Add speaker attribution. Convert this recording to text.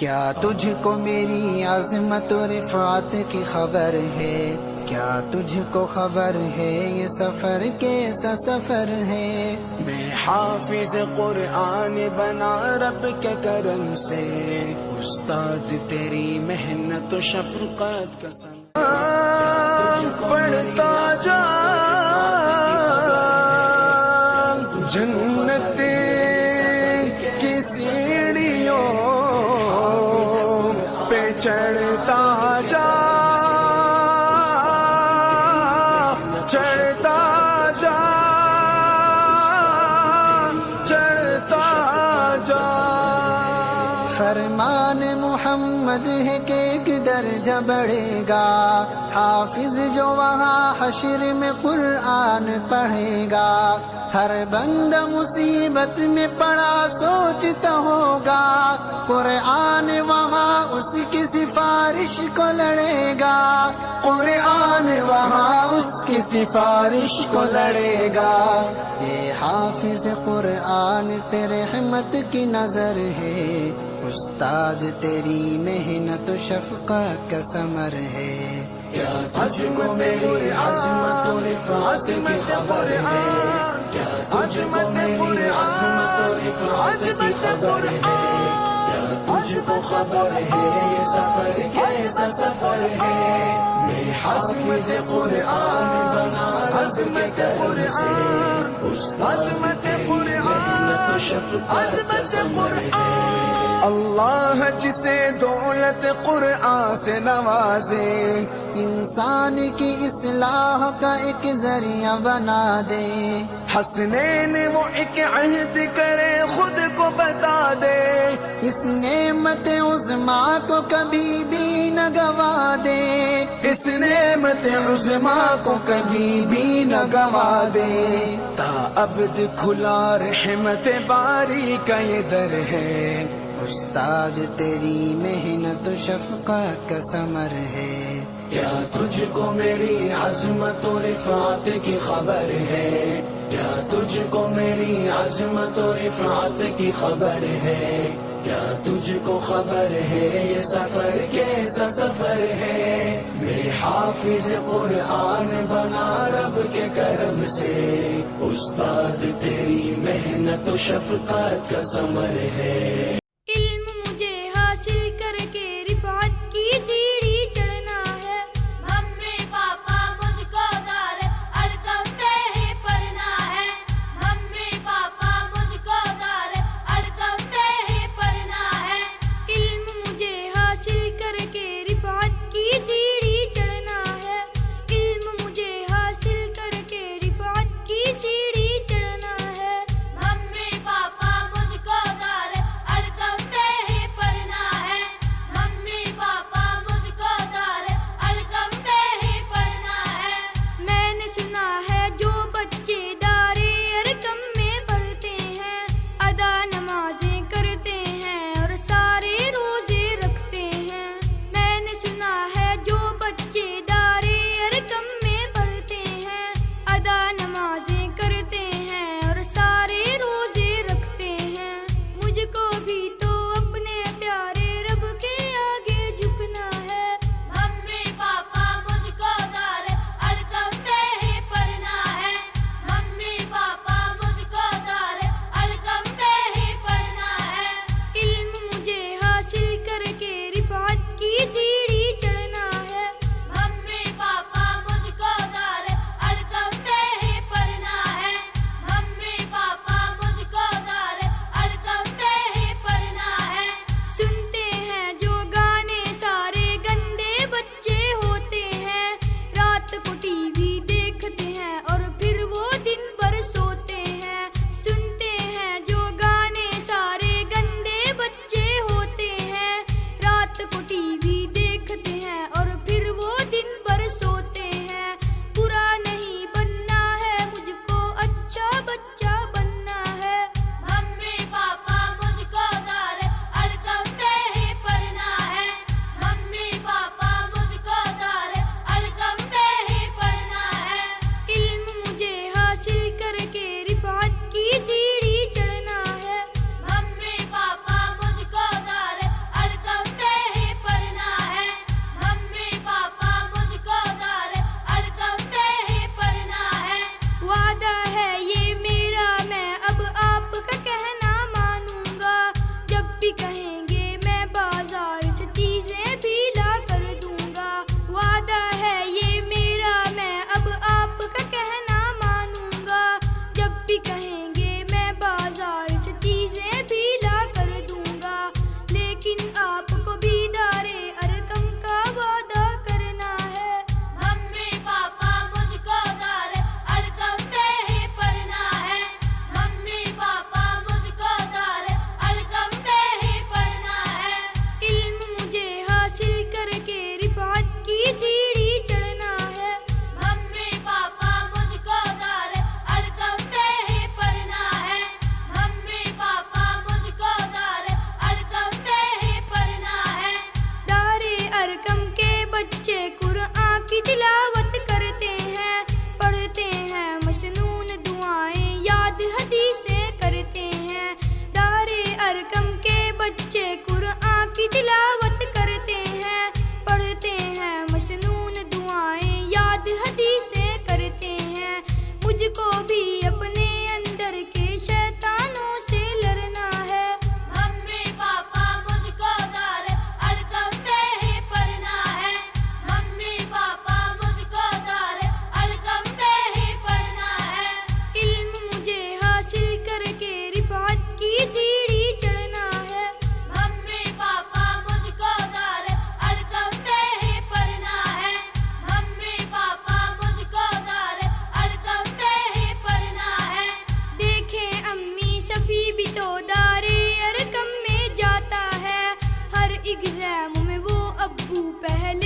Speaker 1: क्या तुझको मेरी आज़मत और रिफ़ात की खबर है? क्या तुझको खबर है ये सफर कैसा सफर है?
Speaker 2: मैं हाफिज कुरआन बना रब के करम से, उस्ताद तेरी मेहनत शफक़त का सम पढ़ता जा जन्नत की सीढ़ियों पे चढ़ता जा, चढ़ता जा, चढ़ता जा।
Speaker 1: फरमान मोहम्मद है कि एक दर्जा बढ़ेगा, हाफिज जो वहाँ हश्र में कुरान पढ़ेगा। हर बंदा मुसीबत में पड़ा सोचता होगा, कुरान वहाँ उसकी सिफारिश को लड़ेगा, कुरान वहाँ उसकी सिफारिश को लड़ेगा। ये हाफिज कुरान पे रहमत की नजर है, उस्ताद तेरी मेहनत शफ़क़त का समर है।
Speaker 2: क्या तुझको मेरी आज़मत और रिफ़ात की खबर है? क्या तुझको मेरी आज़मत और रिफ़ात की खबर है? क्या तुझको खबर है ये सफर कैसा सफर है? मैं हाफिज़ कुरआन बना रब के करम से, उस्ताद तेरी मेहनत शफ़क़त का समर है। अल्लाह जिसे दौलत कुरआन से नवाजे,
Speaker 1: इंसान की इस्लाह का एक जरिया बना दे।
Speaker 2: हसनैन वो एक अहद करे खुद को बता दे,
Speaker 1: इस नेमत उज़्मा को कभी भी न गवा दे,
Speaker 2: इस नेमत उज़्मा को कभी भी न गवा दे। ता अब्द खुला रहमत बारी का ये दर है,
Speaker 1: उस्ताद तेरी मेहनत शफ़क़त का समर है।
Speaker 2: क्या तुझको मेरी आज़मत और रिफ़ात की खबर है? क्या तुझको मेरी आज़मत और रिफ़ात की खबर है? क्या तुझको खबर है ये सफर कैसा सफर है? मैं हाफिज कुरआन बना रब के करम से, उस्ताद तेरी मेहनत शफ़क़त का समर है।
Speaker 3: एग्जाम में वो अब्बू पहले